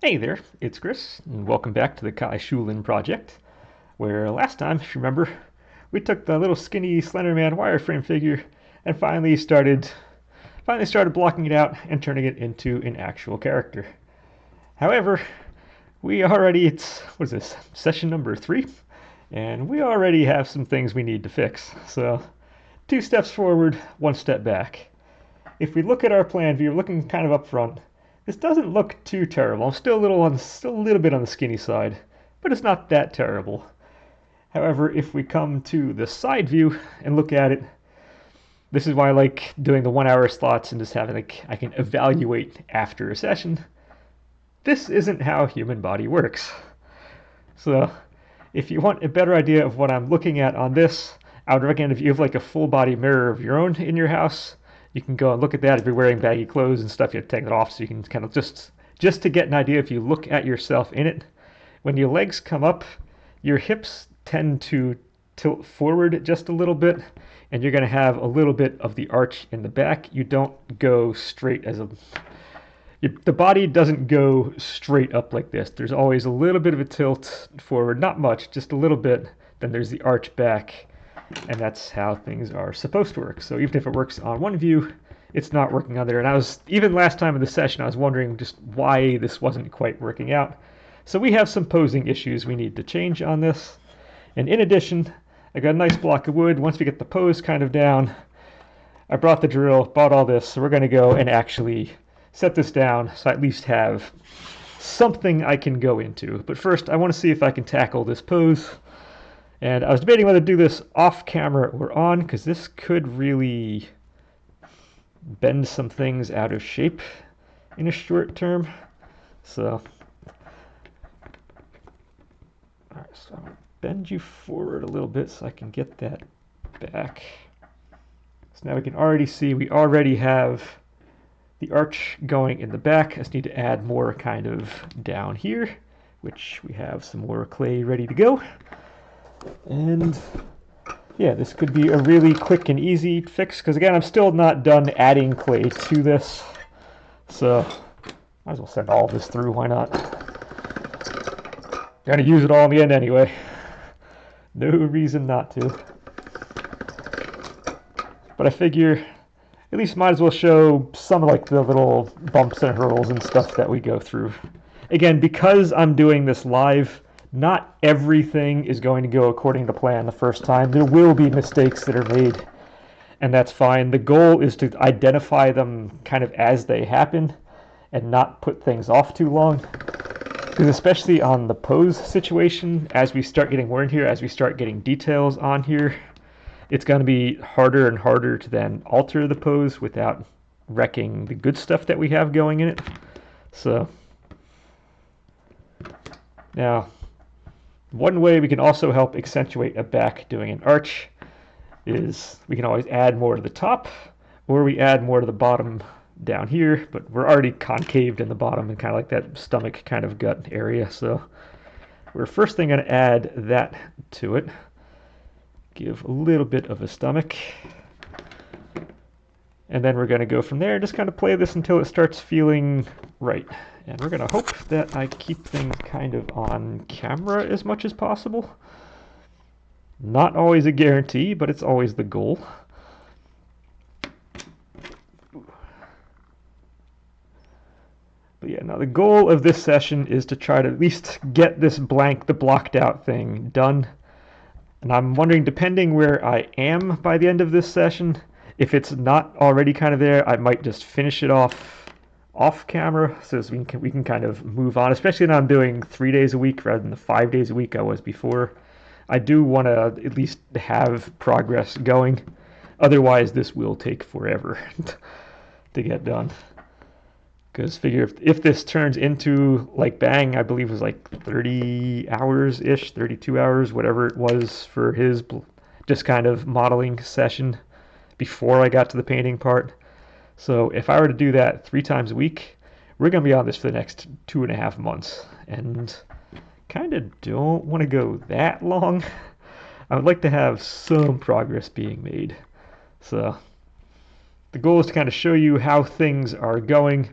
Hey there, it's Chris, and welcome back to the Kai Shulin project, where last time, if you remember, we took the little skinny Slenderman wireframe figure and finally started blocking it out and turning it into an actual character. However, it's, what is this, session number 3? And we already have some things we need to fix. So, 2 steps forward, 1 step back. If we look at our plan view, looking kind of up front, this doesn't look too terrible. I'm still a little bit on the skinny side, but it's not that terrible. However, if we come to the side view and look at it, this is why I like doing the 1 hour slots and just having I can evaluate after a session. This isn't how human body works. So, if you want a better idea of what I'm looking at on this, I would recommend if you have a full body mirror of your own in your house, you can go and look at that. If you're wearing baggy clothes and stuff, you have to take it off so you can kind of just to get an idea. If you look at yourself in it, when your legs come up, your hips tend to tilt forward just a little bit, and you're going to have a little bit of the arch in the back. You don't go straight the body doesn't go straight up like this. There's always a little bit of a tilt forward, not much, just a little bit. Then there's the arch back, and that's how things are supposed to work. So even if it works on one view, it's not working on there. And even last time in the session, I was wondering just why this wasn't quite working out. So we have some posing issues we need to change on this. And in addition, I got a nice block of wood. Once we get the pose kind of down, I brought the drill, bought all this, so we're going to go and actually set this down so I at least have something I can go into. But first, I want to see if I can tackle this pose. And I was debating whether to do this off camera or on, because this could really bend some things out of shape in a short term. So, all right, so I'm going to bend you forward a little bit so I can get that back. So now we can already see we already have the arch going in the back. I just need to add more kind of down here, which we have some more clay ready to go. And yeah, this could be a really quick and easy fix, because again, I'm still not done adding clay to this. So might as well send all this through, why not? Gonna use it all in the end anyway. No reason not to. But I figure at least might as well show some of the little bumps and hurdles and stuff that we go through. Again, because I'm doing this live, not everything is going to go according to plan the first time. There will be mistakes that are made, and that's fine. The goal is to identify them kind of as they happen and not put things off too long. Because especially on the pose situation, as we start getting more in here, as we start getting details on here, it's going to be harder and harder to then alter the pose without wrecking the good stuff that we have going in it. So now, one way we can also help accentuate a back doing an arch is we can always add more to the top, or we add more to the bottom down here, but we're already concaved in the bottom and kind of like that stomach kind of gut area. So we're first thing going to add that to it. Give a little bit of a stomach. And then we're going to go from there and just kind of play this until it starts feeling right. And we're going to hope that I keep things kind of on camera as much as possible. Not always a guarantee, but it's always the goal. But yeah, now the goal of this session is to try to at least get this the blocked out thing done. And I'm wondering, depending where I am by the end of this session, if it's not already kind of there, I might just finish it off camera so we can kind of move on, especially when I'm doing 3 days a week rather than the 5 days a week I was before. I do want to at least have progress going. Otherwise, this will take forever to get done. Because figure if this turns into Bang, I believe was 30 hours-ish, 32 hours, whatever it was for his just kind of modeling session before I got to the painting part. So if I were to do that 3 times a week, we're going to be on this for the next 2.5 months. And kind of don't want to go that long. I would like to have some progress being made. So the goal is to kind of show you how things are going.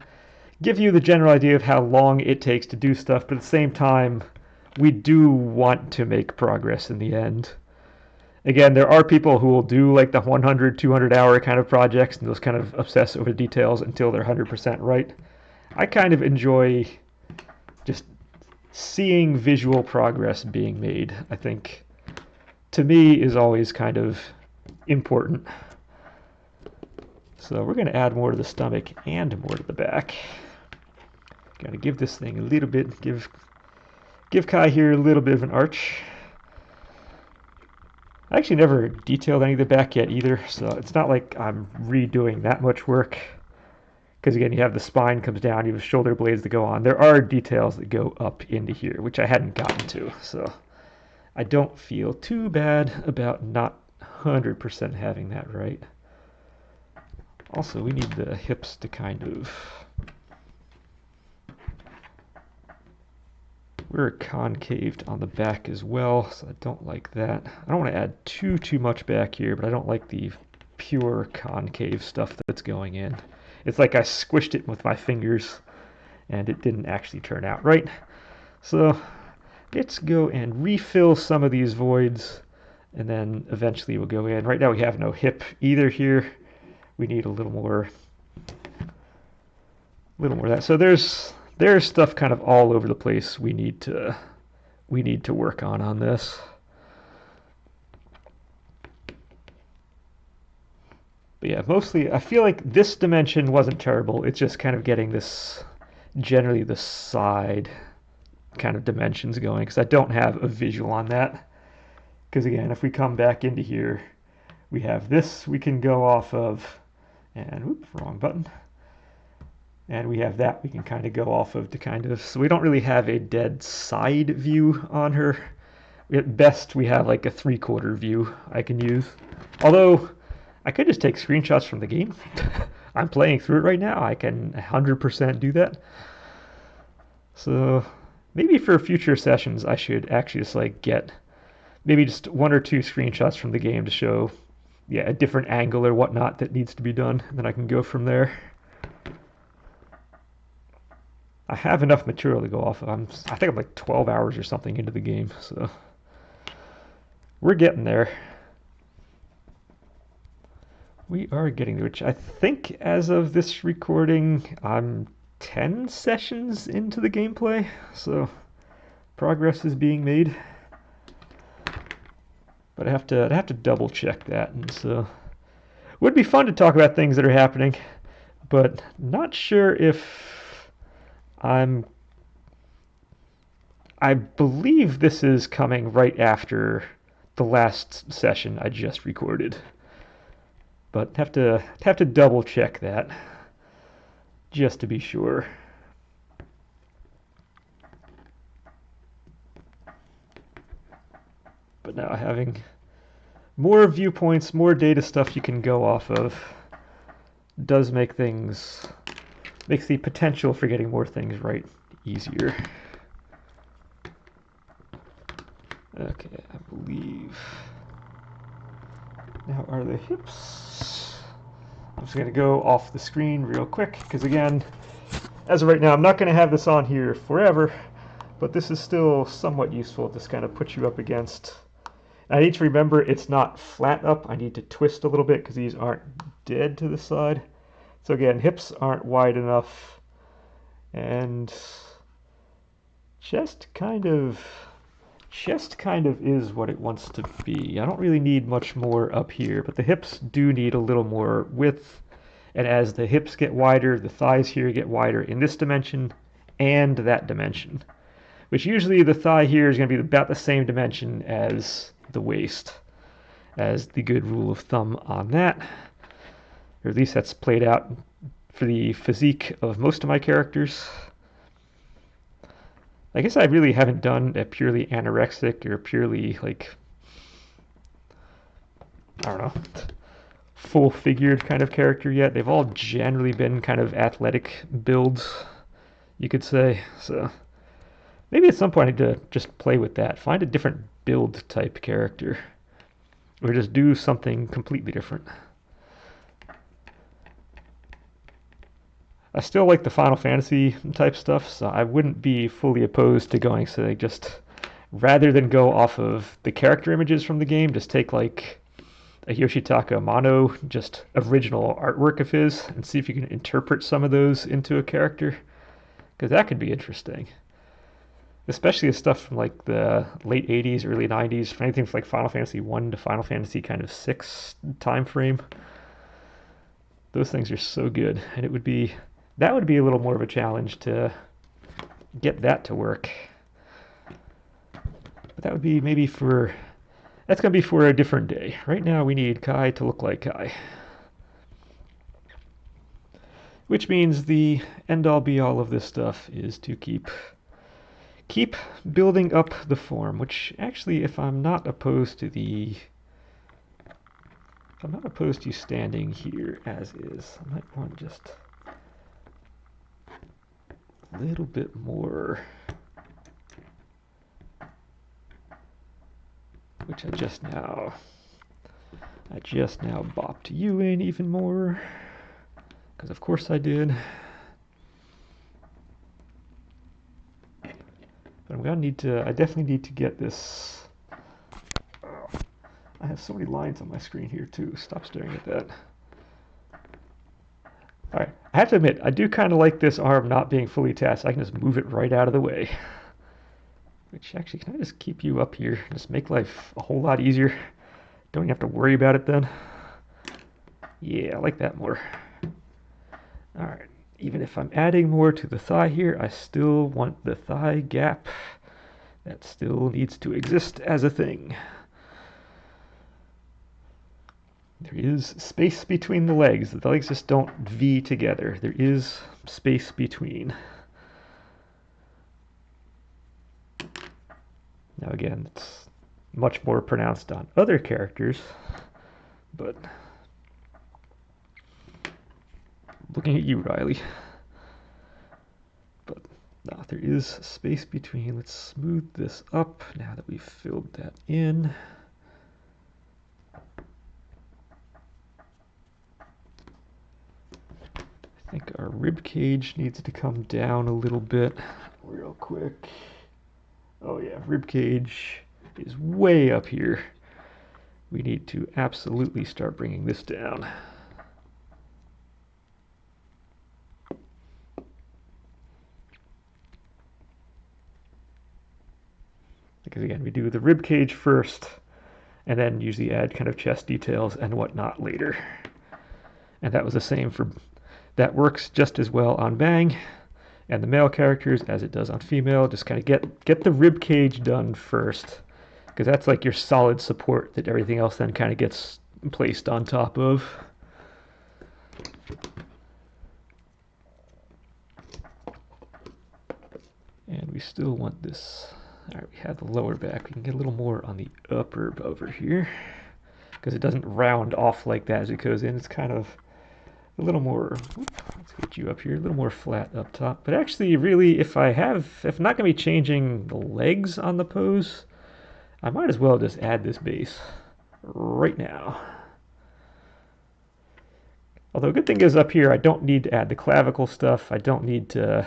give you the general idea of how long it takes to do stuff, but at the same time, we do want to make progress in the end. Again, there are people who will do like the 100, 200 hour kind of projects and those kind of obsess over details until they're 100% right. I kind of enjoy just seeing visual progress being made. I think, to me, is always kind of important. So we're going to add more to the stomach and more to the back. Got to give this thing a little bit, give Kai here a little bit of an arch. I actually never detailed any of the back yet either, so it's not like I'm redoing that much work. Because again, you have the spine comes down, you have shoulder blades that go on. There are details that go up into here, which I hadn't gotten to, so I don't feel too bad about not 100% having that right. Also, we need the hips to kind of... We're concaved on the back as well, so I don't like that. I don't want to add too much back here, but I don't like the pure concave stuff that's going in. It's like I squished it with my fingers, and it didn't actually turn out right. So let's go and refill some of these voids, and then eventually we'll go in. Right now we have no hip either here. We need a little more of that. So there's stuff kind of all over the place we need to work on this. But yeah, mostly I feel like this dimension wasn't terrible. It's just kind of getting this, generally the side kind of dimensions going, because I don't have a visual on that. Because again, if we come back into here, we have this we can go off of, and oops, wrong button. And we have that we can kind of go off of to kind of, so we don't really have a dead side view on her. At best, we have like a 3/4 view I can use. Although, I could just take screenshots from the game. I'm playing through it right now. I can 100% do that. So, maybe for future sessions, I should actually just like get maybe just 1 or 2 screenshots from the game to show, yeah, a different angle or whatnot that needs to be done. And then I can go from there. I have enough material to go off of. I think I'm like 12 hours or something into the game, so we're getting there. We are getting there, which I think as of this recording, I'm 10 sessions into the gameplay, so progress is being made. But I have to double check that, and so it would be fun to talk about things that are happening, but not sure if I believe this is coming right after the last session I just recorded. But have to double check that just to be sure. But now having more viewpoints, more data stuff you can go off of does makes the potential for getting more things right easier. Okay, I believe. Now are the hips. I'm just going to go off the screen real quick, because again, as of right now, I'm not going to have this on here forever, but this is still somewhat useful. This kind of puts you up against. I need to remember it's not flat up. I need to twist a little bit because these aren't dead to the side. So again, hips aren't wide enough, and chest kind of is what it wants to be. I don't really need much more up here, but the hips do need a little more width. And as the hips get wider, the thighs here get wider in this dimension and that dimension. Which usually the thigh here is going to be about the same dimension as the waist, as the good rule of thumb on that. Or at least that's played out for the physique of most of my characters. I guess I really haven't done a purely anorexic or purely, like, I don't know, full-figured kind of character yet. They've all generally been kind of athletic builds, you could say. So maybe at some point I need to just play with that. Find a different build type character. Or just do something completely different. I still like the Final Fantasy type stuff, so I wouldn't be fully opposed to going, say, just rather than go off of the character images from the game, just take like a Yoshitaka Amano, just original artwork of his, and see if you can interpret some of those into a character, because that could be interesting. Especially the stuff from like the late 80s, early 90s, from anything from like Final Fantasy 1 to Final Fantasy kind of 6 time frame. Those things are so good, and that would be a little more of a challenge to get that to work. But that would be that's going to be for a different day. Right now we need Kai to look like Kai. Which means the end-all be-all of this stuff is to keep building up the form, which actually, if I'm not opposed to standing here as is, I might want just a little bit more, which I just now bopped you in even more, because of course I did. But I definitely need to get this. I have so many lines on my screen here too. Stop staring at that. Alright, I have to admit, I do kind of like this arm not being fully attached. I can just move it right out of the way. Which actually, can I just keep you up here? Just make life a whole lot easier. Don't even have to worry about it then. Yeah, I like that more. Alright, even if I'm adding more to the thigh here, I still want the thigh gap. That still needs to exist as a thing. There is space between the legs. The legs just don't V together. There is space between. Now again, it's much more pronounced on other characters, but looking at you, Riley. But no, there is space between. Let's smooth this up now that we've filled that in. I think our rib cage needs to come down a little bit real quick. Oh yeah, rib cage is way up here. We need to absolutely start bringing this down. Because again, we do the rib cage first, and then usually add kind of chest details and whatnot later. And that was the same that works just as well on Bang and the male characters as it does on female. Just kind of get the rib cage done first, because that's like your solid support that everything else then kind of gets placed on top of. And we still want this. All right, we have the lower back. We can get a little more on the upper over here, because it doesn't round off like that as it goes in. It's kind of a little more, let's get you up here, a little more flat up top. But actually, really, if I'm not going to be changing the legs on the pose, I might as well just add this base right now. Although a good thing is up here, I don't need to add the clavicle stuff. I don't need a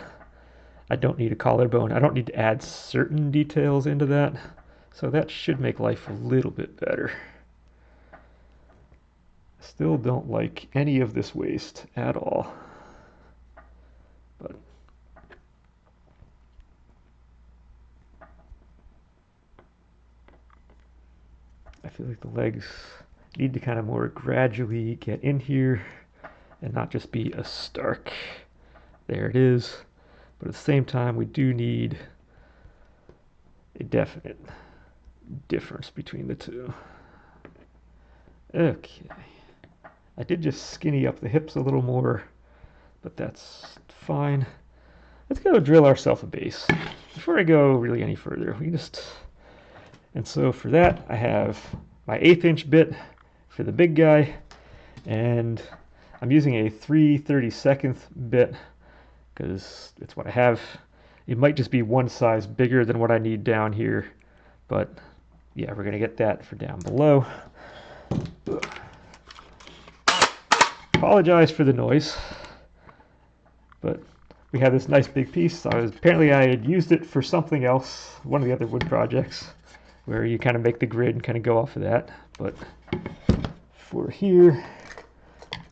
collarbone. I don't need to add certain details into that. So that should make life a little bit better. Still don't like any of this waist at all. But I feel like the legs need to kind of more gradually get in here and not just be a stark, there it is. But at the same time, we do need a definite difference between the two. Okay. I did just skinny up the hips a little more, but that's fine. Let's go drill ourselves a base. Before I go really any further, and so for that, I have my 1/8 inch bit for the big guy, and I'm using a 3/32 bit, because it's what I have. It might just be one size bigger than what I need down here, but yeah, we're gonna get that for down below. Apologize for the noise. But we had this nice big piece. Apparently I had used it for something else, one of the other wood projects, where you kind of make the grid and kind of go off of that. But for here,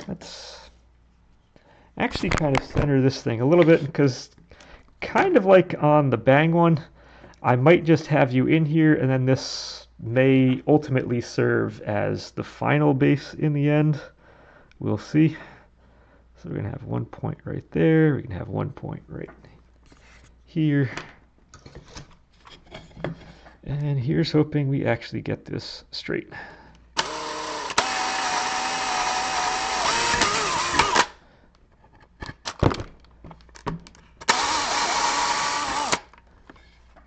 let's actually kind of center this thing a little bit, because kind of like on the bang one, I might just have you in here, and then this may ultimately serve as the final base in the end. We'll see. So we're going to have 1 point right there. We can have 1 point right here. And here's hoping we actually get this straight.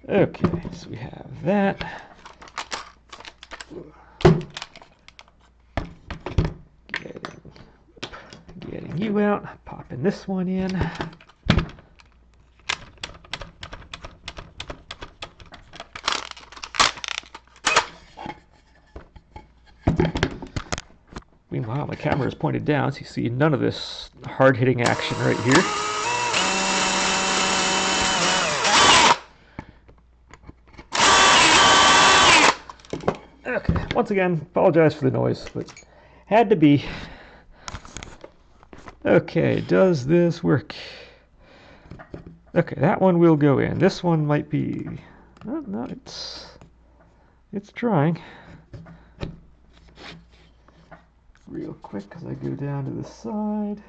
Okay, so we have that. Getting you out, popping this one in. Meanwhile, my camera is pointed down, so you see none of this hard-hitting action right here. Okay, once again, apologize for the noise, but had to be. Okay, does this work? Okay, that one will go in. This one might be... Oh, no, it's trying. Real quick, because I go down to the side.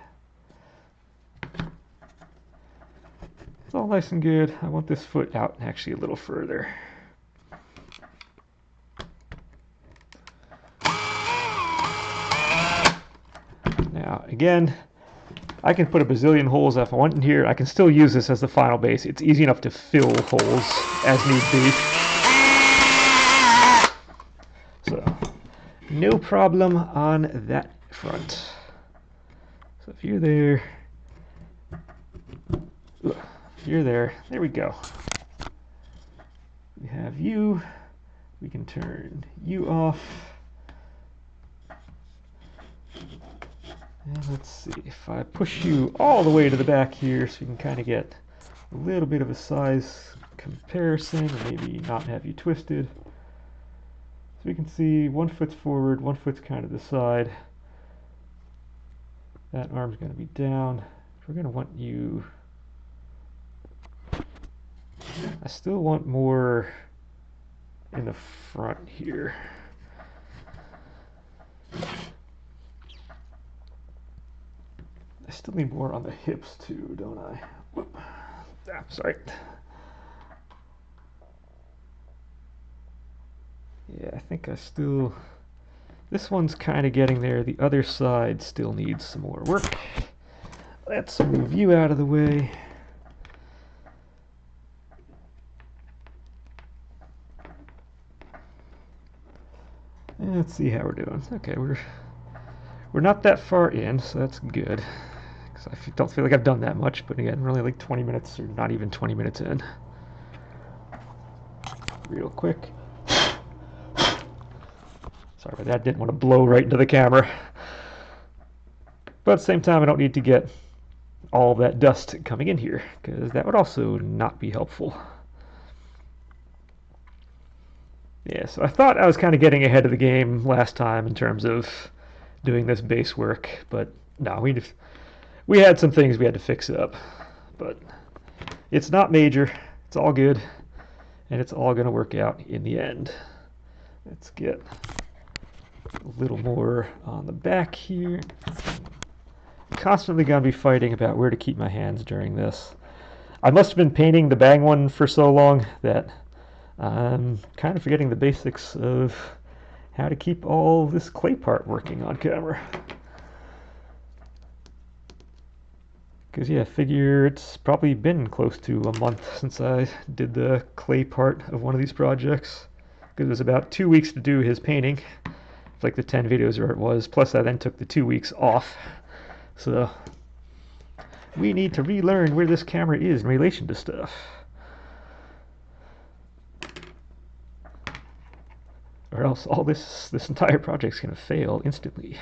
It's all nice and good. I want this foot out actually a little further. Now, again, I can put a bazillion holes if I want in here. I can still use this as the final base. It's easy enough to fill holes as need be. So, no problem on that front. So if you're there, there we go. We have you. We can turn you off. And let's see, if I push you all the way to the back here so you can kind of get a little bit of a size comparison, or maybe not have you twisted. So we can see 1 foot's forward, 1 foot's kind of the side. That arm's going to be down. We're going to want you... I still want more in the front here. I still need more on the hips too, don't I? Whoop. Ah, sorry. Yeah, I think I still... This one's kind of getting there. The other side still needs some more work. Let's move you out of the way. And let's see how we're doing. Okay, we're not that far in, so that's good. Because I don't feel like I've done that much, but again, we're only like 20 minutes, or not even 20 minutes in. Real quick. Sorry about that, didn't want to blow right into the camera. But at the same time, I don't need to get all that dust coming in here, because that would also not be helpful. Yeah, so I thought I was kind of getting ahead of the game last time in terms of doing this base work, but no, we had some things we had to fix up. But it's not major, it's all good, and it's all going to work out in the end. Let's get a little more on the back here. Constantly going to be fighting about where to keep my hands during this. I must have been painting the bang one for so long that I'm kind of forgetting the basics of how to keep all this clay part working on camera. Because yeah, figure it's probably been close to a month since I did the clay part of one of these projects. Because it was about 2 weeks to do his painting. It's like the 10 videos where it was, plus I then took the 2 weeks off. So we need to relearn where this camera is in relation to stuff. Or else all this entire project's going to fail instantly.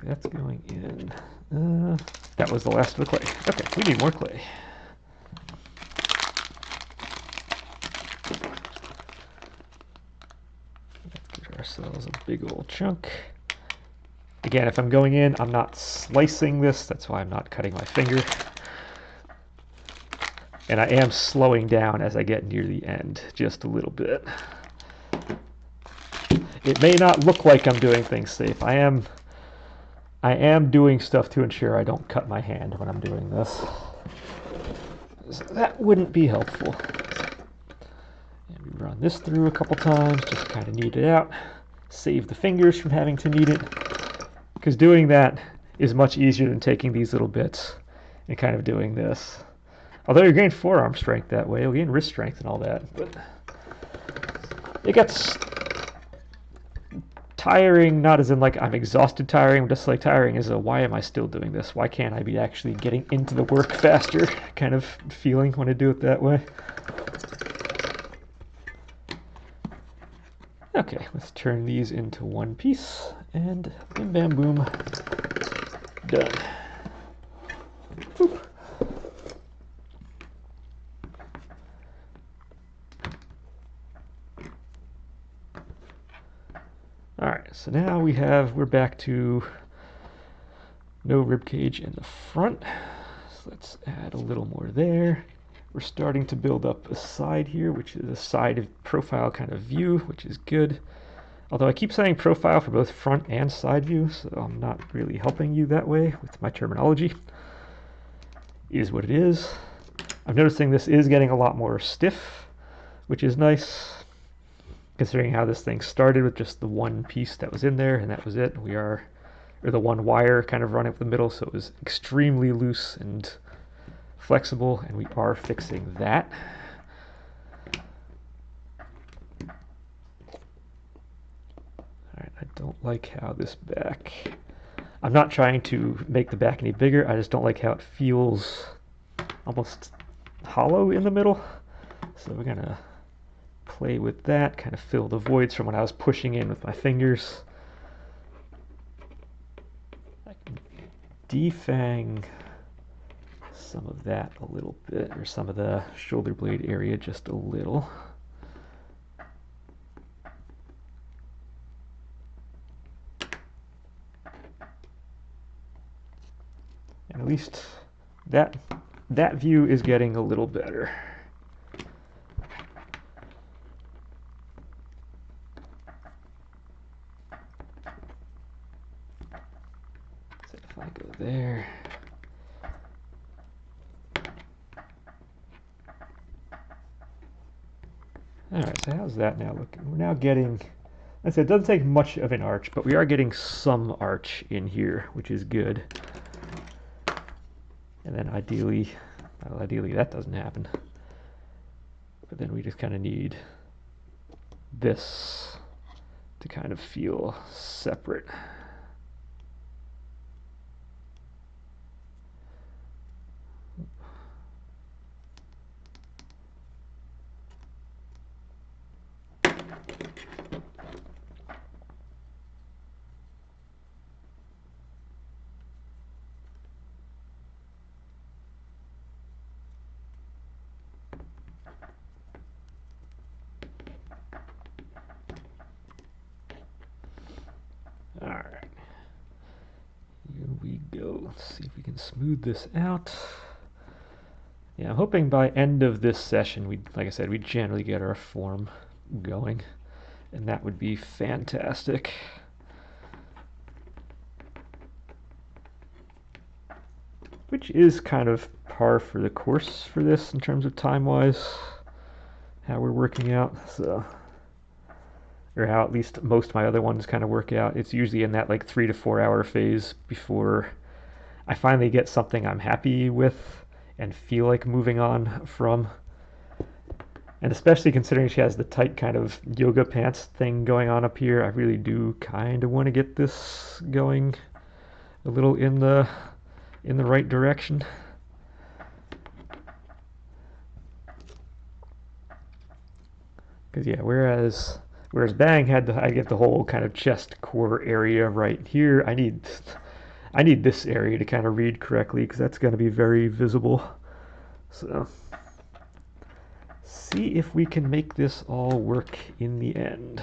that's going in. That was the last of the clay. Okay, we need more clay. Get ourselves a big old chunk. Again, if I'm going in, I'm not slicing this. That's why I'm not cutting my finger. And I am slowing down as I get near the end, just a little bit. It may not look like I'm doing things safe. I am doing stuff to ensure I don't cut my hand when I'm doing this. So that wouldn't be helpful. And we run this through a couple times, just kind of knead it out. Save the fingers from having to knead it. Because doing that is much easier than taking these little bits and kind of doing this. Although you gain forearm strength that way, you'll gain wrist strength and all that. But it gets tiring, not as in like I'm exhausted tiring, just like tiring as a why am I still doing this? Why can't I be actually getting into the work faster kind of feeling when I do it that way. Okay, let's turn these into one piece and bim bam boom, done. Boop. Alright, so now we're back to no rib cage in the front. So let's add a little more there. We're starting to build up a side here, which is a side profile kind of view, which is good. Although I keep saying profile for both front and side view, so I'm not really helping you that way with my terminology. It is what it is. I'm noticing this is getting a lot more stiff, which is nice. Considering how this thing started with just the one piece that was in there, and that was it. Or the one wire kind of running up the middle, so it was extremely loose and flexible, and we are fixing that. Alright, I don't like how this back... I'm not trying to make the back any bigger, I just don't like how it feels almost hollow in the middle. So we're gonna play with that, kind of fill the voids from when I was pushing in with my fingers. I can defang some of that a little bit, or some of the shoulder blade area just a little. And at least that view is getting a little better. So if I go there. Alright, so how's that now looking? We're now getting, I said, it doesn't take much of an arch, but we are getting some arch in here, which is good. And then ideally, well, ideally that doesn't happen. But then we just kind of need this to kind of feel separate. Alright, here we go. Let's see if we can smooth this out. Yeah, I'm hoping by end of this session, like I said, we generally get our form going, and that would be fantastic. Which is kind of par for the course for this in terms of time-wise, how we're working out. So, or how at least most of my other ones kind of work out. It's usually in that like 3 to 4 hour phase before I finally get something I'm happy with and feel like moving on from. And especially considering she has the tight kind of yoga pants thing going on up here, I really do kind of want to get this going a little in the right direction. Because yeah, whereas Bang had I get the whole kind of chest core area right here. I need I need this area to kind of read correctly because that's going to be very visible. So see if we can make this all work in the end.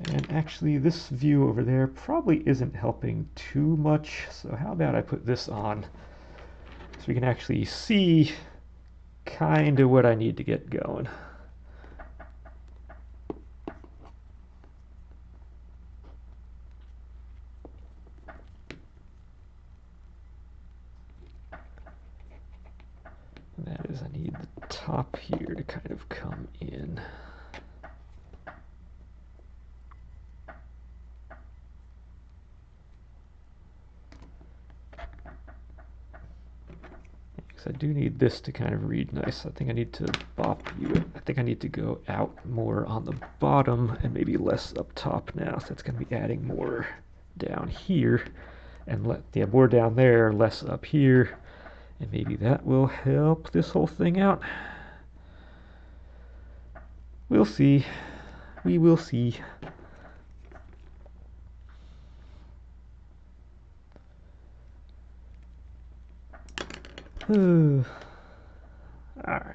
And actually this view over there probably isn't helping too much, so how about I put this on so we can actually see kind of what I need to get going. And that is, I need the top here to kind of come in. I do need this to kind of read nice. I think I need to bop you. I think I need to go out more on the bottom and maybe less up top now. So that's going to be adding more down here and more down there, less up here. And maybe that will help this whole thing out. We'll see. We will see. All right.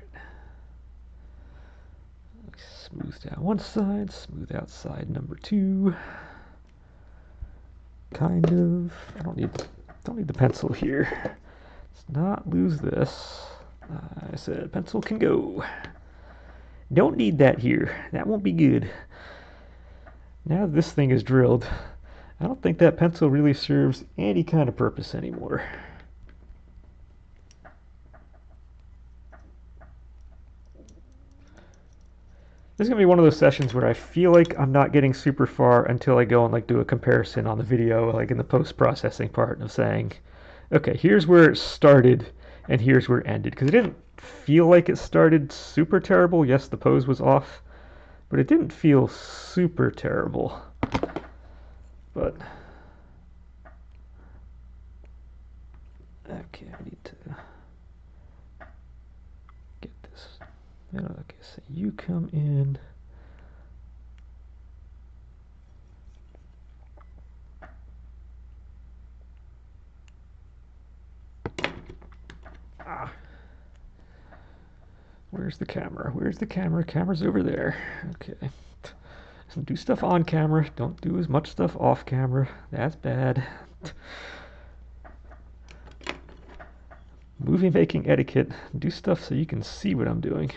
Smooth down one side, smooth out side number 2. Kind of. I don't need the pencil here. Let's not lose this. I said pencil can go. Don't need that here. That won't be good. Now this thing is drilled, I don't think that pencil really serves any kind of purpose anymore. This is going to be one of those sessions where I feel like I'm not getting super far until I go and like do a comparison on the video, like in the post-processing part of saying, okay, here's where it started and here's where it ended. Because it didn't feel like it started super terrible. Yes, the pose was off, but it didn't feel super terrible. But okay, I need to get this. Okay, so you come in. Where's the camera? Where's the camera? Camera's over there. Okay. Do stuff on camera. Don't do as much stuff off camera. That's bad. Movie making etiquette. Do stuff so you can see what I'm doing.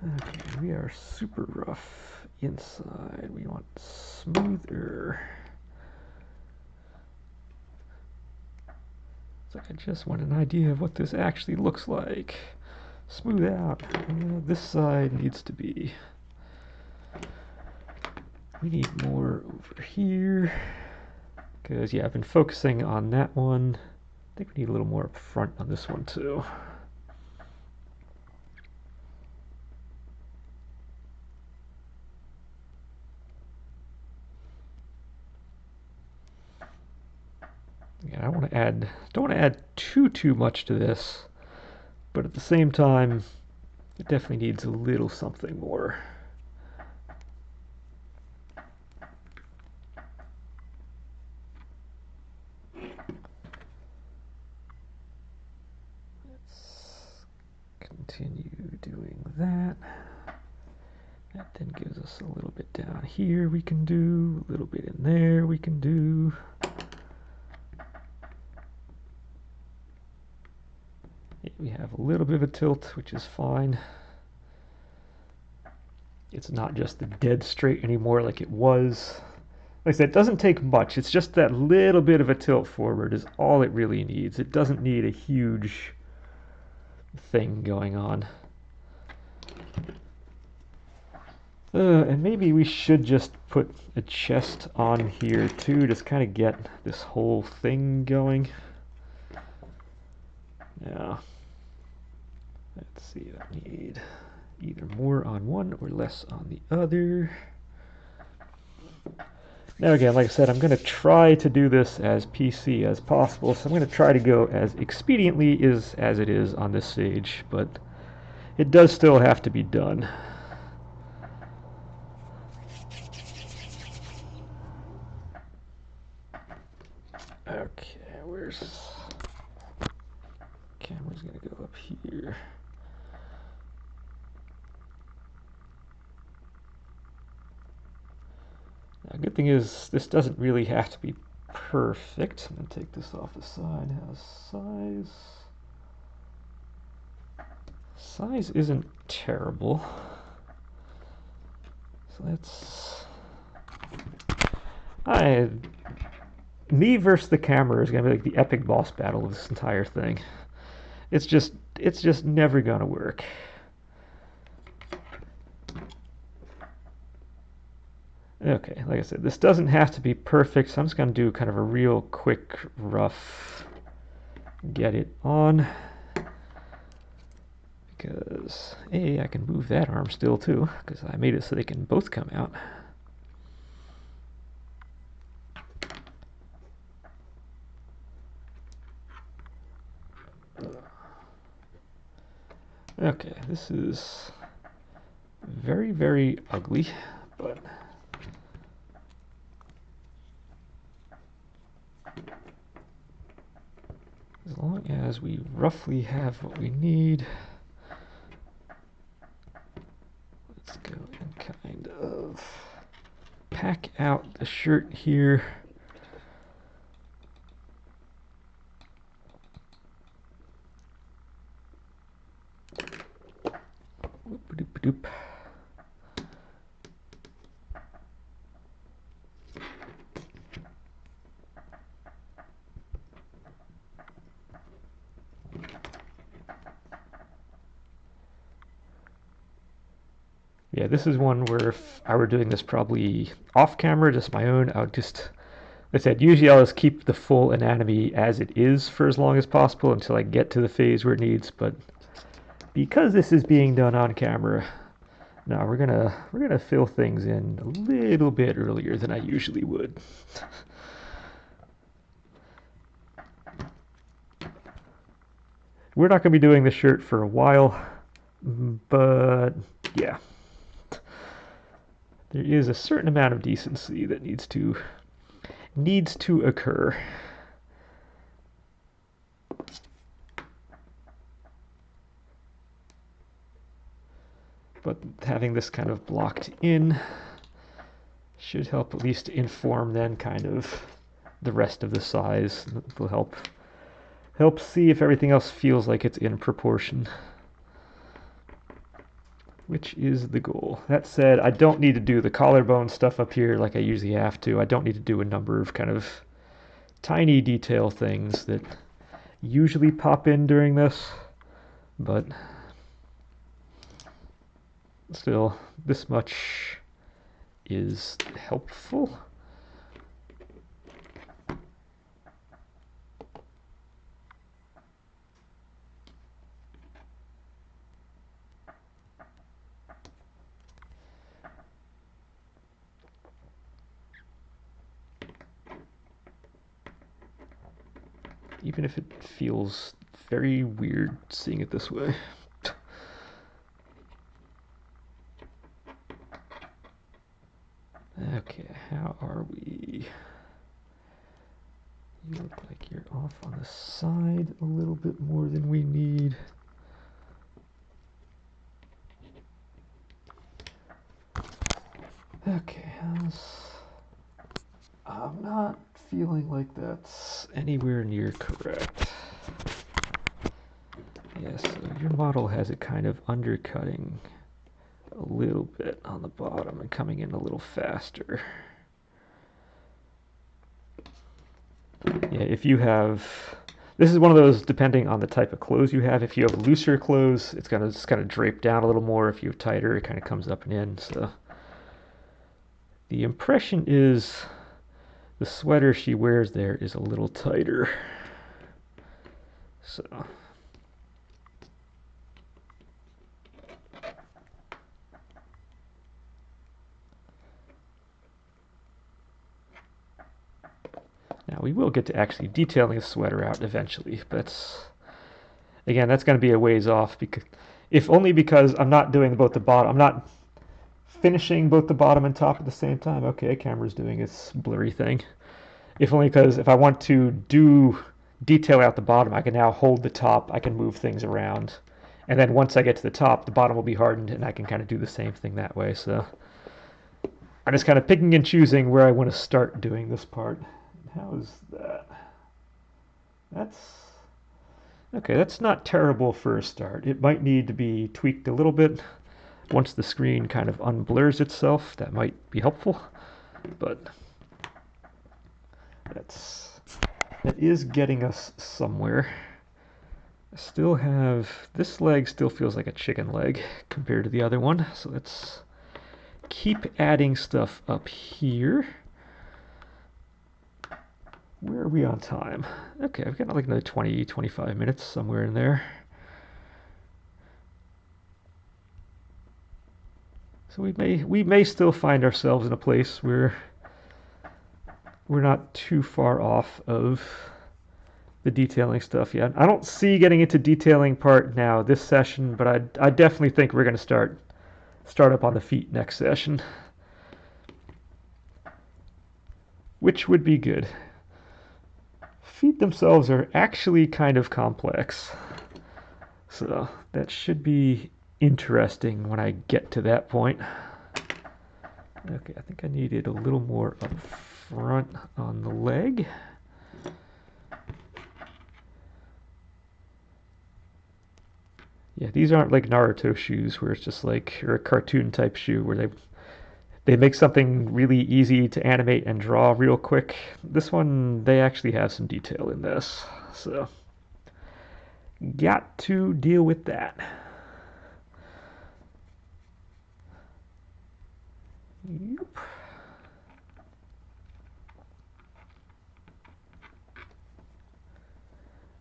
Okay, we are super rough inside. We want smoother. It's like I just want an idea of what this actually looks like. Smooth out. This side needs to be. We need more over here. Because, yeah, I've been focusing on that one. I think we need a little more up front on this one, too. Yeah, I don't want to add too much to this, but at the same time, it definitely needs a little something more. Let's continue doing that. That then gives us a little bit down here we can do, a little bit in there we can do. We have a little bit of a tilt, which is fine. It's not just the dead straight anymore like it was. Like I said, it doesn't take much. It's just that little bit of a tilt forward is all it really needs. It doesn't need a huge thing going on. And maybe we should just put a chest on here too, just kind of get this whole thing going. Yeah. Let's see, I need either more on one or less on the other. Now again, like I said, I'm going to try to do this as PC as possible, so I'm going to try to go as expediently as it is on this stage, but it does still have to be done. Okay, where's... Camera's going to go up here. Now, good thing is, this doesn't really have to be perfect. I'm going to take this off the side. How's size? Size isn't terrible. So let's... Me versus the camera is going to be like the epic boss battle of this entire thing. It's just never going to work. Okay, like I said, this doesn't have to be perfect, so I'm just going to do kind of a real quick, rough get it on. Because, A, I can move that arm still too, because I made it so they can both come out. Okay, this is very, very ugly, but as long as we roughly have what we need, let's go and kind of pack out the shirt here. Whoop-a-doop-a-doop. Yeah, this is one where if I were doing this probably off camera, just my own, I would just, like I said, usually I'll just keep the full anatomy as it is for as long as possible until I get to the phase where it needs, but because this is being done on camera, now we're gonna fill things in a little bit earlier than I usually would. We're not gonna be doing this shirt for a while, but yeah. There is a certain amount of decency that needs to occur. But having this kind of blocked in should help at least inform then kind of the rest of the size. It will help see if everything else feels like it's in proportion, which is the goal. That said, I don't need to do the collarbone stuff up here like I usually have to. I don't need to do a number of kind of tiny detail things that usually pop in during this, but still, this much is helpful. Even if it feels very weird seeing it this way. Okay, how are we? You look like you're off on the side a little bit more than we need. Okay, I'm not feeling like that's anywhere near correct. Yeah, so your model has it kind of undercutting a little bit on the bottom and coming in a little faster. Yeah, if you have, this is one of those, depending on the type of clothes you have, if you have looser clothes, it's gonna just kind of drape down a little more. If you have tighter, it kind of comes up and in. So the impression is the sweater she wears there is a little tighter. So Now we will get to actually detailing the sweater out eventually, but again, that's going to be a ways off, because if only because I'm not doing both the bottom, I'm not finishing both the bottom and top at the same time. Okay, camera's doing its blurry thing. If only because if I want to do detail out the bottom, I can now hold the top, I can move things around, and then once I get to the top, the bottom will be hardened, and I can kind of do the same thing that way. So I'm just kind of picking and choosing where I want to start doing this part. How is that? That's okay. That's not terrible for a start. It might need to be tweaked a little bit. Once the screen kind of unblurs itself, that might be helpful, but that is getting us somewhere. I still have, this leg still feels like a chicken leg compared to the other one, so let's keep adding stuff up here. Where are we on time? Okay, I've got like another 20, 25 minutes, somewhere in there. So we may still find ourselves in a place where we're not too far off of the detailing stuff yet. I don't see getting into detailing part now this session, but I definitely think we're going to start up on the feet next session, which would be good. Feet themselves are actually kind of complex, so that should be interesting when I get to that point. Okay, I think I needed a little more up front on the leg. Yeah, these aren't like Naruto shoes where it's just like, or a cartoon type shoe where they make something really easy to animate and draw real quick. This one, they actually have some detail in this, so got to deal with that. Yep.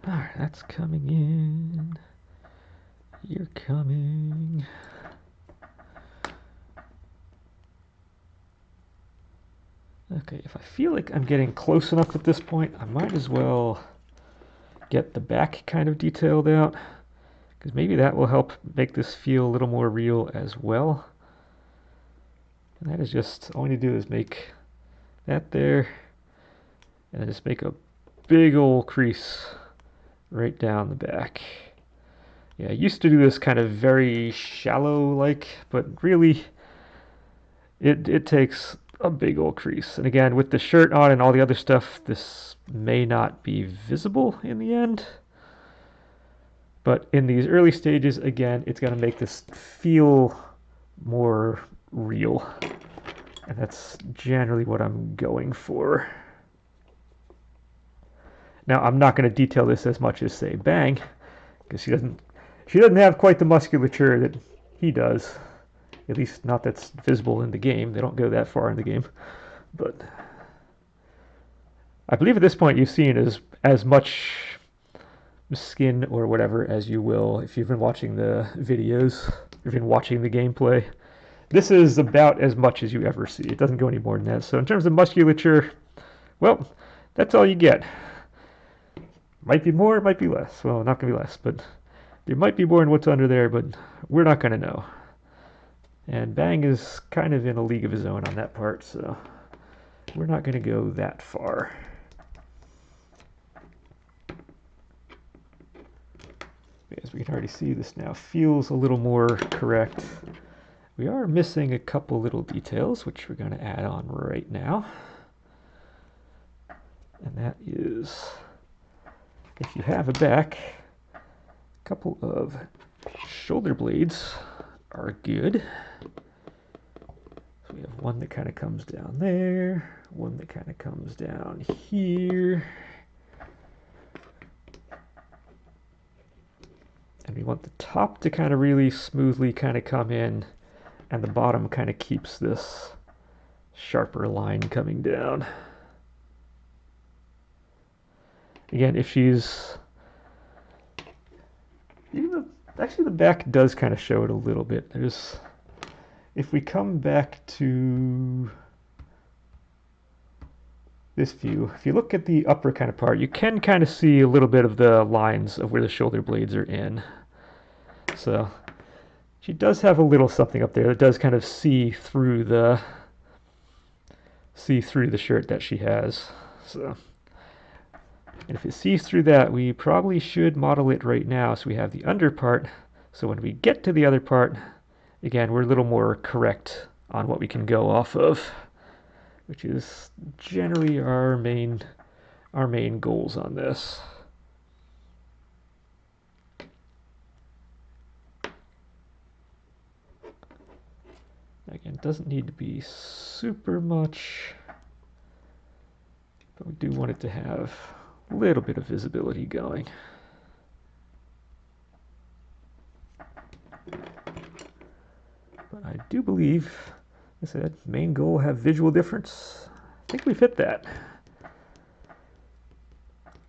Alright, that's coming in. You're coming. Okay, if I feel like I'm getting close enough at this point, I might as well get the back kind of detailed out, because maybe that will help make this feel a little more real as well. And that is just, all we need to do is make that there, and then just make a big old crease right down the back. Yeah, I used to do this kind of very shallow like, but really it takes a big old crease. And again, with the shirt on and all the other stuff, this may not be visible in the end. But in these early stages, again, it's going to make this feel more real. And that's generally what I'm going for. Now, I'm not going to detail this as much as, say, Bang, because she doesn't have quite the musculature that he does. At least not that's visible in the game. They don't go that far in the game. But I believe at this point you've seen as much skin or whatever as you will if you've been watching the videos, you've been watching the gameplay. This is about as much as you ever see. It doesn't go any more than that. So in terms of musculature, well, that's all you get. Might be more, might be less. Well, not going to be less, but there might be more in what's under there, but we're not going to know. And Bang is kind of in a league of his own on that part, so we're not going to go that far. As we can already see, this now feels a little more correct. We are missing a couple little details, which we're going to add on right now. And that is, if you have a back, a couple of shoulder blades are good. So we have one that kind of comes down there, one that kind of comes down here. And we want the top to kind of really smoothly kind of come in, and the bottom kind of keeps this sharper line coming down. Again, if she's, actually the back does kind of show it a little bit. If we come back to this view, if you look at the upper kind of part, you can kind of see a little bit of the lines of where the shoulder blades are in. So she does have a little something up there that does kind of see through the shirt that she has. So, and if it sees through that, we probably should model it right now so we have the under part. So when we get to the other part, again, we're a little more correct on what we can go off of, which is generally our main goals on this. Again, it doesn't need to be super much, but we do want it to have a little bit of visibility going. But I do believe, like I said, main goal, have visual difference. I think we've hit that.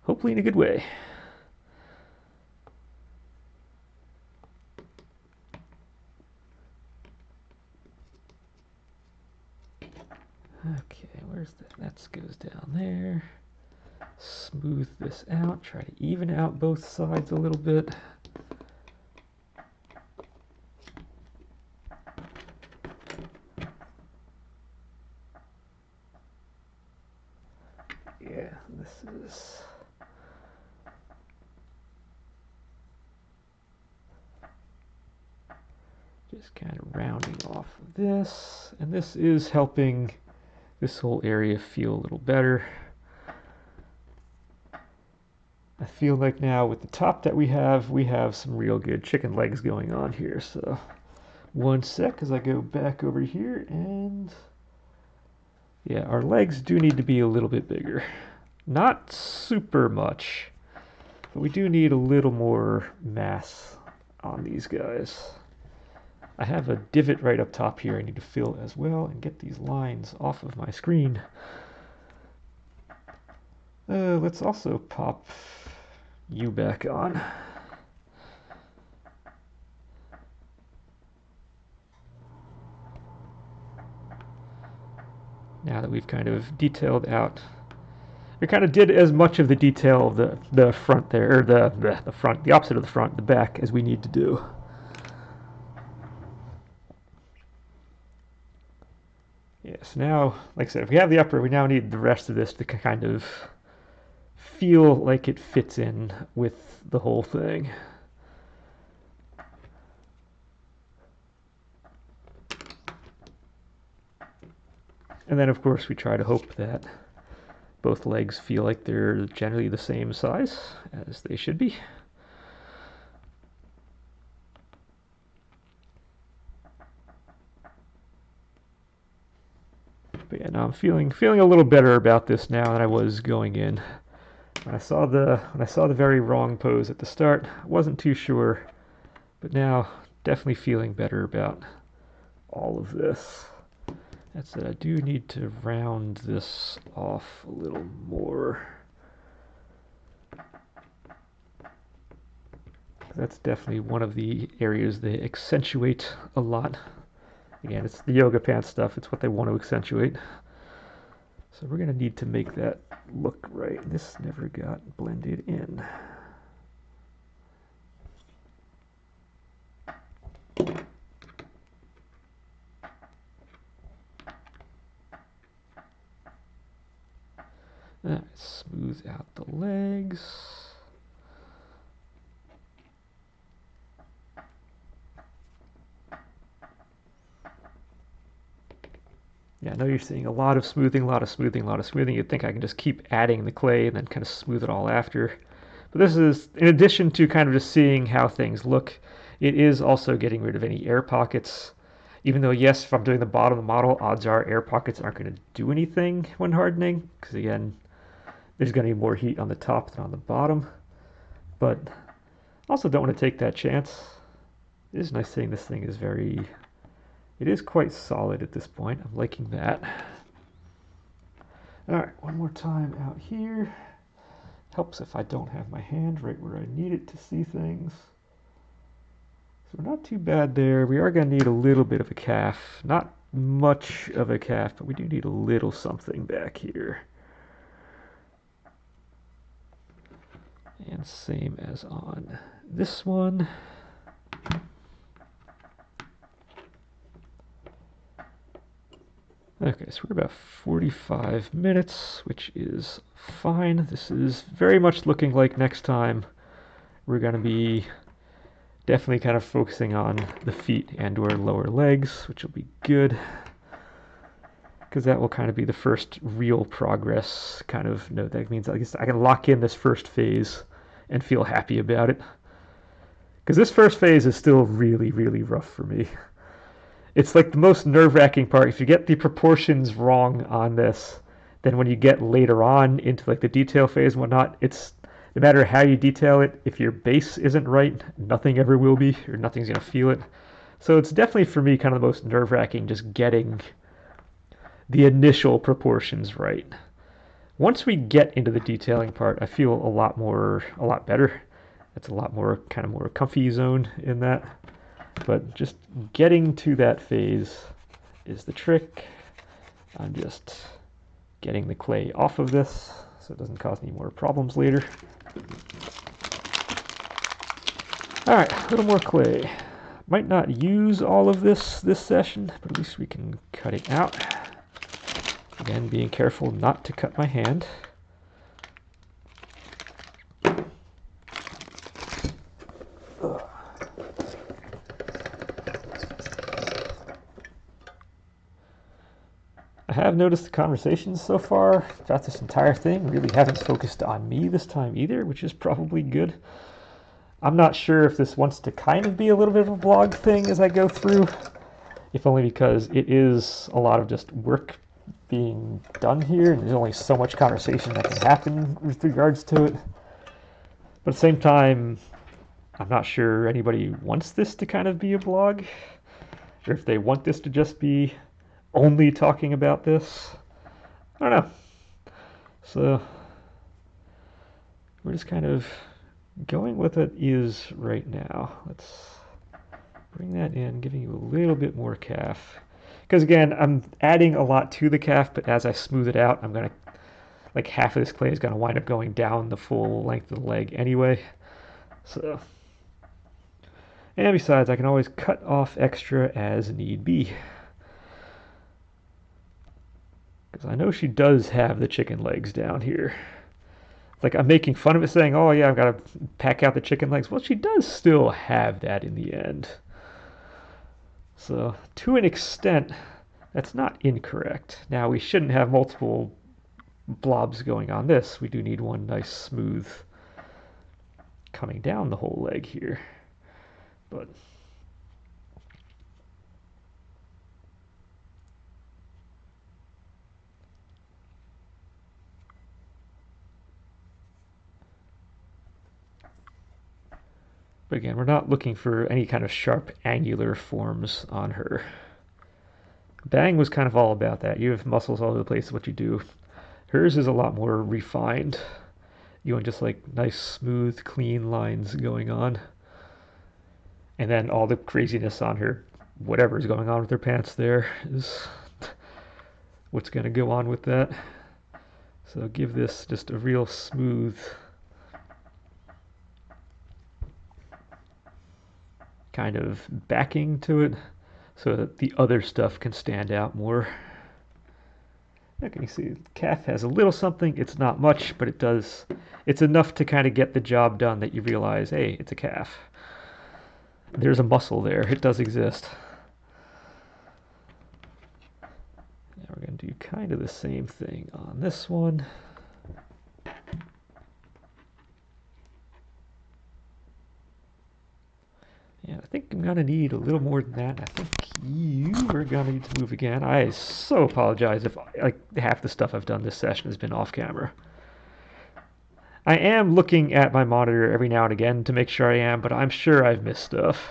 Hopefully in a good way. Okay, where's that? That goes down there. Smooth this out. Try to even out both sides a little bit. Yeah, this is... just kind of rounding off of this. And this is helping this whole area feel a little better. I feel like now with the top that we have some real good chicken legs going on here. So one sec as I go back over here, and yeah, our legs do need to be a little bit bigger. Not super much, but we do need a little more mass on these guys. I have a divot right up top here I need to fill as well and get these lines off of my screen. Let's also pop you back on. Now that we've kind of detailed out, we kind of did as much of the detail of the front there, or the front, the opposite of the front, the back, as we need to do. Yes, now, like I said, if we have the upper, we now need the rest of this to kind of feel like it fits in with the whole thing. And then, of course, we try to hope that both legs feel like they're generally the same size, as they should be. But yeah, now I'm feeling a little better about this now than I was going in. When I saw the very wrong pose at the start, I wasn't too sure, but now definitely feeling better about all of this. That said, I do need to round this off a little more. That's definitely one of the areas they accentuate a lot. Again, it's the yoga pants stuff. It's what they want to accentuate. So we're going to need to make that look right. This never got blended in. Smooth out the legs. Yeah, I know you're seeing a lot of smoothing, a lot of smoothing, a lot of smoothing. You'd think I can just keep adding the clay and then kind of smooth it all after. But this is, in addition to kind of just seeing how things look, it is also getting rid of any air pockets. Even though, yes, if I'm doing the bottom of the model, odds are air pockets aren't going to do anything when hardening. Because again, there's going to be more heat on the top than on the bottom. But also don't want to take that chance. It is nice saying this thing is it is quite solid at this point. I'm liking that. All right, one more time out here. Helps if I don't have my hand right where I need it to see things. So we're not too bad there. We are going to need a little bit of a calf. Not much of a calf, but we do need a little something back here. And same as on this one. Okay, so we're about 45 minutes, which is fine. This is very much looking like next time we're going to be definitely kind of focusing on the feet and or lower legs, which will be good, because that will kind of be the first real progress kind of note. That means I guess I can lock in this first phase and feel happy about it, because this first phase is still really, really rough for me. It's like the most nerve-wracking part. If you get the proportions wrong on this, then when you get later on into like the detail phase and whatnot, it's no matter how you detail it, if your base isn't right, nothing ever will be, or nothing's gonna feel it. So it's definitely for me kind of the most nerve-wracking, just getting the initial proportions right. Once we get into the detailing part, I feel a lot better. It's a lot more kind of more comfy zone in that. But just getting to that phase is the trick. I'm just getting the clay off of this so it doesn't cause any more problems later. All right, a little more clay. Might not use all of this session, but at least we can cut it out. Again, being careful not to cut my hand. I have noticed the conversations so far throughout this entire thing really haven't focused on me this time either, which is probably good. I'm not sure if this wants to kind of be a little bit of a blog thing as I go through, if only because it is a lot of just work being done here, and there's only so much conversation that can happen with regards to it. But at the same time, I'm not sure anybody wants this to kind of be a blog, or if they want this to just be only talking about this. I don't know. So we're just kind of going with it is right now. Let's bring that in, giving you a little bit more calf. Because again, I'm adding a lot to the calf, but as I smooth it out, I'm going to, like half of this clay is going to wind up going down the full length of the leg anyway. So, and besides, I can always cut off extra as need be. Because I know she does have the chicken legs down here. Like, I'm making fun of it saying, oh yeah, I've got to pack out the chicken legs. Well, she does still have that in the end. So, to an extent, that's not incorrect. Now, we shouldn't have multiple blobs going on this. We do need one nice smooth coming down the whole leg here. But again, we're not looking for any kind of sharp angular forms on her. Bang was kind of all about that. You have muscles all over the place, what you do. Hers is a lot more refined. You want just like nice, smooth, clean lines going on. And then all the craziness on her, whatever is going on with her pants there, is what's going to go on with that. So give this just a real smooth kind of backing to it so that the other stuff can stand out more. Okay, you see, the calf has a little something. It's not much, but it does. It's enough to kind of get the job done that you realize, hey, it's a calf. There's a muscle there. It does exist. Now we're going to do kind of the same thing on this one. Yeah, I think I'm going to need a little more than that. I think you are going to need to move again. I so apologize if like half the stuff I've done this session has been off camera. I am looking at my monitor every now and again to make sure I am, but I'm sure I've missed stuff.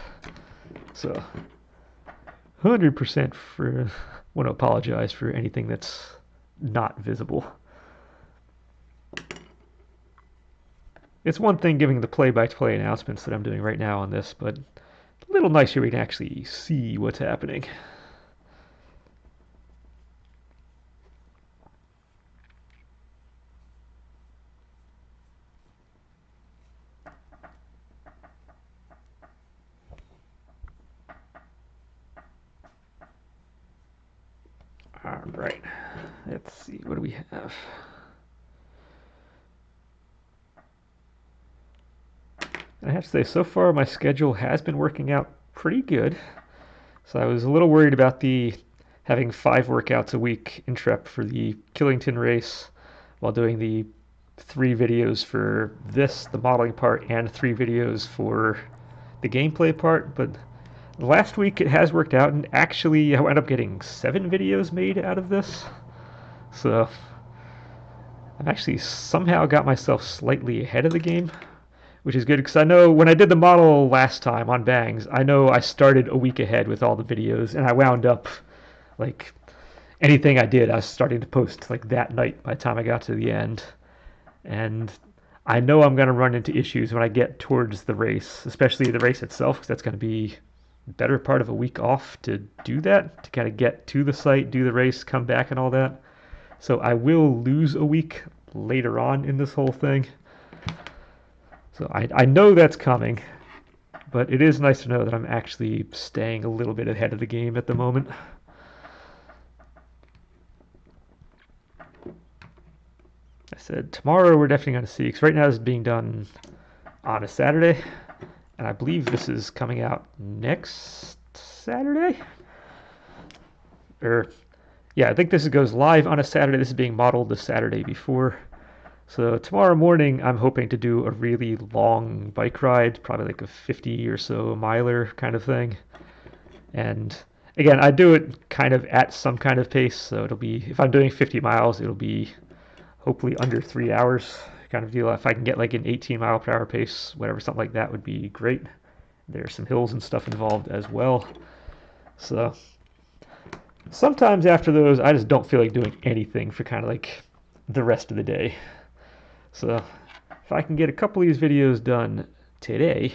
So, 100% for, want to apologize for anything that's not visible. It's one thing giving the play-by-play announcements that I'm doing right now on this, but a little nicer we can actually see what's happening. right, let's see, what do we have? And I have to say, so far my schedule has been working out pretty good. So I was a little worried about the having 5 workouts a week in Trep for the Killington race while doing the 3 videos for this, the modeling part, and 3 videos for the gameplay part. But last week it has worked out, and actually I wound up getting 7 videos made out of this. So I've actually somehow got myself slightly ahead of the game, which is good because I know when I did the model last time on Bangs, I know I started a week ahead with all the videos, and I wound up like anything I did, I was starting to post like that night by the time I got to the end. And I know I'm going to run into issues when I get towards the race, especially the race itself, because that's going to be the better part of a week off to do that, to kind of get to the site, do the race, come back, and all that. So I will lose a week later on in this whole thing. So I know that's coming, but it is nice to know that I'm actually staying a little bit ahead of the game at the moment. I said tomorrow we're definitely going to see, because right now this is being done on a Saturday, and I believe this is coming out next Saturday. Yeah, I think this goes live on a Saturday. This is being modeled the Saturday before. So tomorrow morning I'm hoping to do a really long bike ride, probably like a 50 or so miler kind of thing. And again, I do it kind of at some kind of pace, so it'll be, if I'm doing 50 miles, it'll be hopefully under 3 hours kind of deal. If I can get like an 18-mile-per-hour pace, whatever, something like that would be great. There's some hills and stuff involved as well. So sometimes after those, I just don't feel like doing anything for kind of like the rest of the day. So if I can get a couple of these videos done today,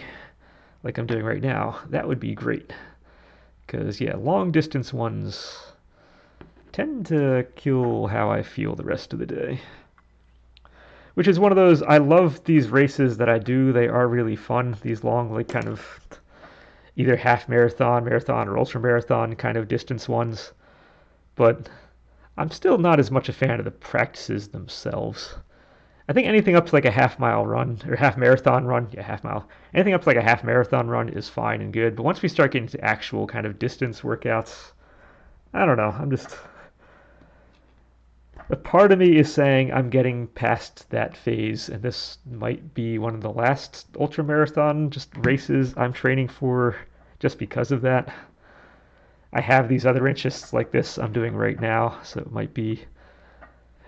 like I'm doing right now, that would be great. Because, yeah, long distance ones tend to kill how I feel the rest of the day. Which is one of those, I love these races that I do. They are really fun. These long, like kind of either half marathon, marathon, or ultra marathon kind of distance ones. But I'm still not as much a fan of the practices themselves. I think anything up to like a half-mile run, or half-marathon run, yeah, half-mile, anything up to like a half-marathon run is fine and good, but once we start getting to actual kind of distance workouts, I don't know, a part of me is saying I'm getting past that phase, and this might be one of the last ultra-marathon just races I'm training for just because of that. I have these other interests like this I'm doing right now, so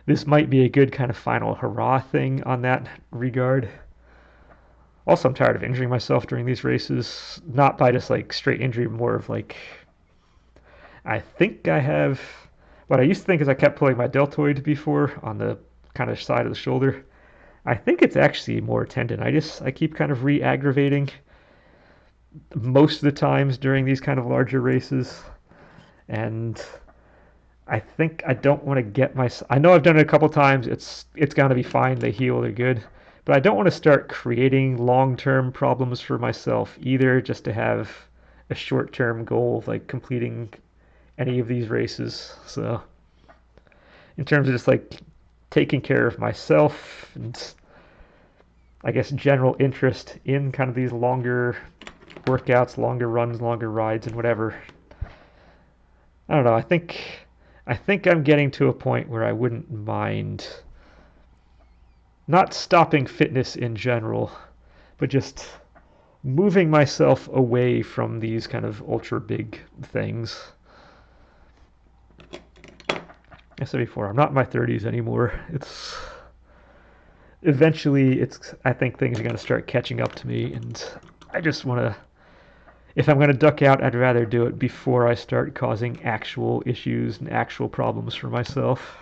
this might be a good kind of final hurrah thing on that regard. Also, I'm tired of injuring myself during these races. Not by just like straight injury, more of like, I think I have, what I used to think is I kept pulling my deltoid before on the kind of side of the shoulder. I think it's actually more tendonitis I keep kind of re-aggravating most of the times during these kind of larger races. And I think I don't want to get I know I've done it a couple times. It's going to be fine. They heal. They're good. But I don't want to start creating long-term problems for myself either, just to have a short-term goal of like completing any of these races. So in terms of just like taking care of myself and I guess general interest in kind of these longer workouts, longer runs, longer rides, and whatever. I don't know. I think I'm getting to a point where I wouldn't mind not stopping fitness in general, but just moving myself away from these kind of ultra big things. I said before, I'm not in my 30s anymore. Eventually, I think things are going to start catching up to me, and I just want to, if I'm going to duck out, I'd rather do it before I start causing actual issues and actual problems for myself.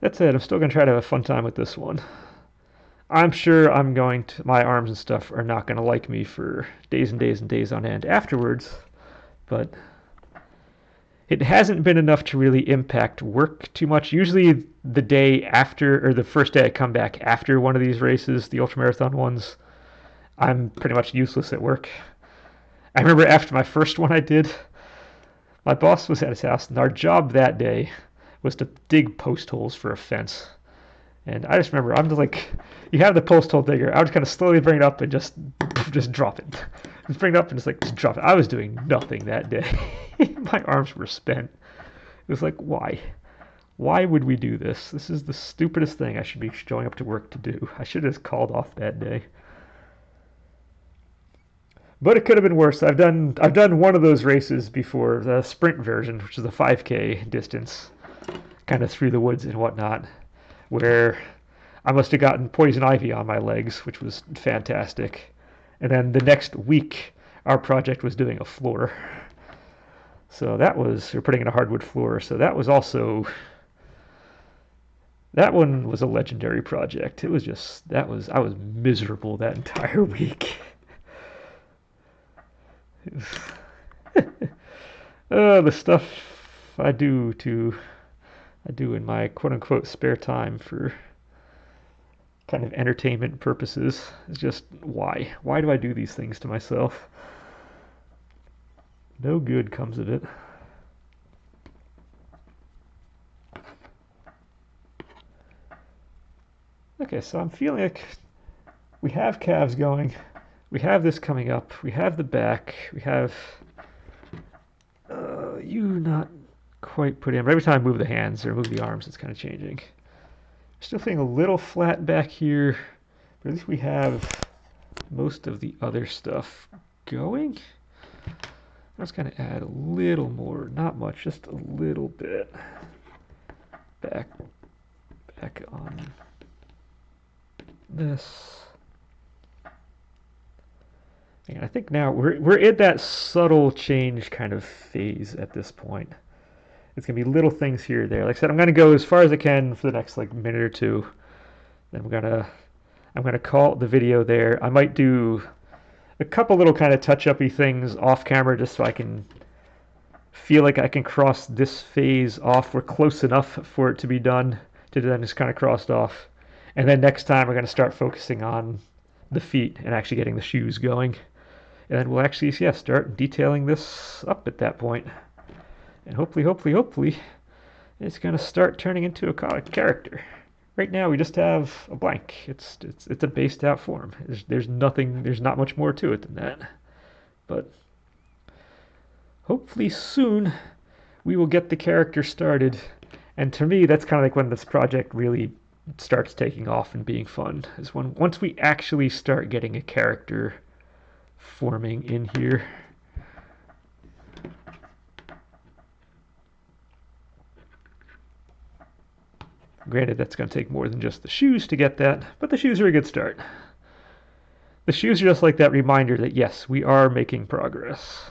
That said, I'm still going to try to have a fun time with this one. I'm sure my arms and stuff are not going to like me for days and days and days on end afterwards, but it hasn't been enough to really impact work too much. Usually the day after, or the first day I come back after one of these races, the ultramarathon ones, I'm pretty much useless at work. I remember after my first one I did, my boss was at his house, and our job that day was to dig post holes for a fence. And I just remember, I'm just like, you have the post hole digger. I would just kind of slowly bring it up and just drop it. Just bring it up and just drop it. I was doing nothing that day. My arms were spent. It was like, why? Why would we do this? This is the stupidest thing I should be showing up to work to do. I should have just called off that day. But it could have been worse. I've done one of those races before, the sprint version, which is a 5K distance, kind of through the woods and whatnot, where I must have gotten poison ivy on my legs, which was fantastic. And then the next week, our project was doing a floor. So that was, we're putting in a hardwood floor. So that was also, that one was a legendary project. It was just, I was miserable that entire week. The stuff I do in my quote-unquote spare time for kind of entertainment purposes is just why? Why do I do these things to myself? No good comes of it. Okay, so I'm feeling like we have calves going. We have this coming up. We have the back. We have you not quite put in. But every time I move the hands or move the arms, it's kind of changing. Still feeling a little flat back here, but at least we have most of the other stuff going. Let's kind of add a little more, not much, just a little bit back on this. And I think now we're in that subtle change kind of phase at this point. It's gonna be little things here or there. Like I said, I'm gonna go as far as I can for the next like minute or two. Then I'm gonna call the video there. I might do a couple little kind of touch-uppy things off camera just so I can feel like I can cross this phase off. We're close enough for it to be done to then just kind of crossed off. And then next time we're gonna start focusing on the feet and actually getting the shoes going. And then we'll actually, yeah, start detailing this up at that point. And hopefully, it's going to start turning into a character. Right now, we just have a blank. It's a based out form. There's not much more to it than that. But hopefully soon, we will get the character started. And to me, that's kind of like when this project really starts taking off and being fun. Is when once we actually start getting a character forming in here. Granted, that's going to take more than just the shoes to get that, but the shoes are a good start. The shoes are just like that reminder that yes, we are making progress.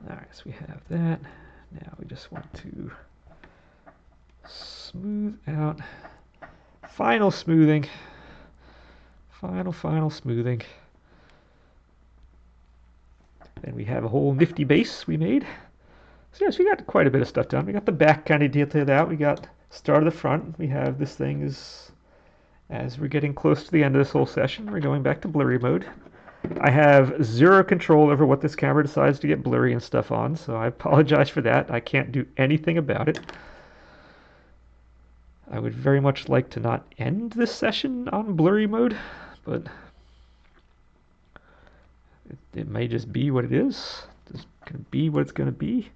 Alright, so we have that. Now we just want to smooth out. Final smoothing. Final smoothing. Then we have a whole nifty base we made. So yes, we got quite a bit of stuff done. We got the back kind of detailed out. We got start of the front. We have this thing as we're getting close to the end of this whole session, we're going back to blurry mode. I have zero control over what this camera decides to get blurry and stuff on, so I apologize for that. I can't do anything about it. I would very much like to not end this session on blurry mode, but it may just be what it is. It's going to be what it's going to be.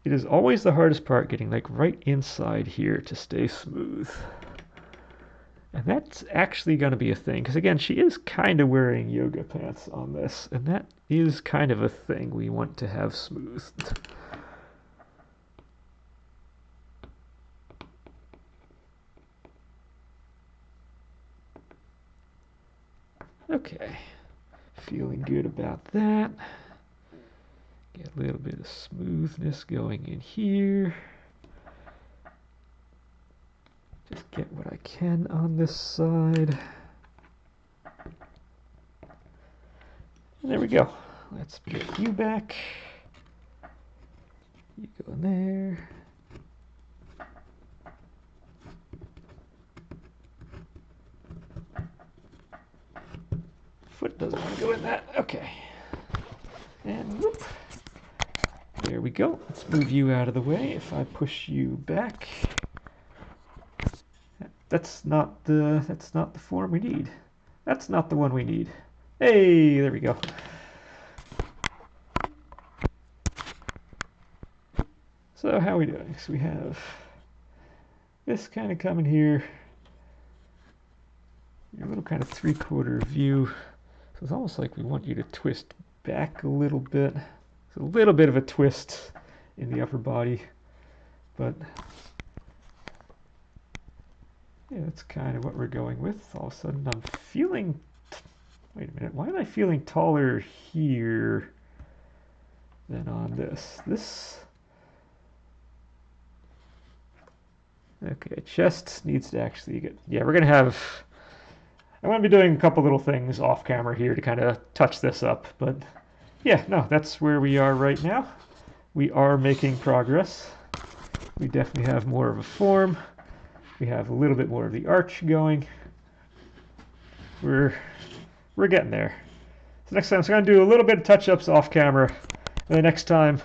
It is always the hardest part, getting like right inside here to stay smooth. And that's actually going to be a thing, because again, she is kind of wearing yoga pants on this, and that is kind of a thing we want to have smoothed. Okay, feeling good about that. Get a little bit of smoothness going in here. Just get what I can on this side. And there we go. Let's get you back. You go in there. go in that. Okay. And whoop. There we go. Let's move you out of the way. If I push you back, that's not the form we need. That's not the one we need. Hey, there we go. So how are we doing? So we have this kind of coming here. Your little kind of three-quarter view. So it's almost like we want you to twist back a little bit. It's a little bit of a twist in the upper body, but yeah, that's kind of what we're going with. All of a sudden I'm feeling, wait a minute, why am I feeling taller here than on this? Okay, chest needs to actually get, yeah, we're gonna have, I'm going to be doing a couple little things off camera here to kind of touch this up, but yeah, no, that's where we are right now. We are making progress. We definitely have more of a form. We have a little bit more of the arch going. We're getting there. So next time, I'm going to do a little bit of touch-ups off camera, and the next time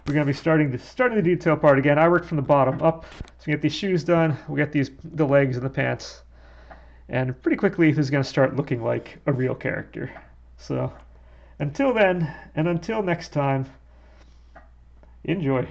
we're going to be starting the detail part again. I worked from the bottom up, so we get these shoes done. We'll get the legs and the pants. And pretty quickly, this is going to start looking like a real character. So until then, and until next time, enjoy.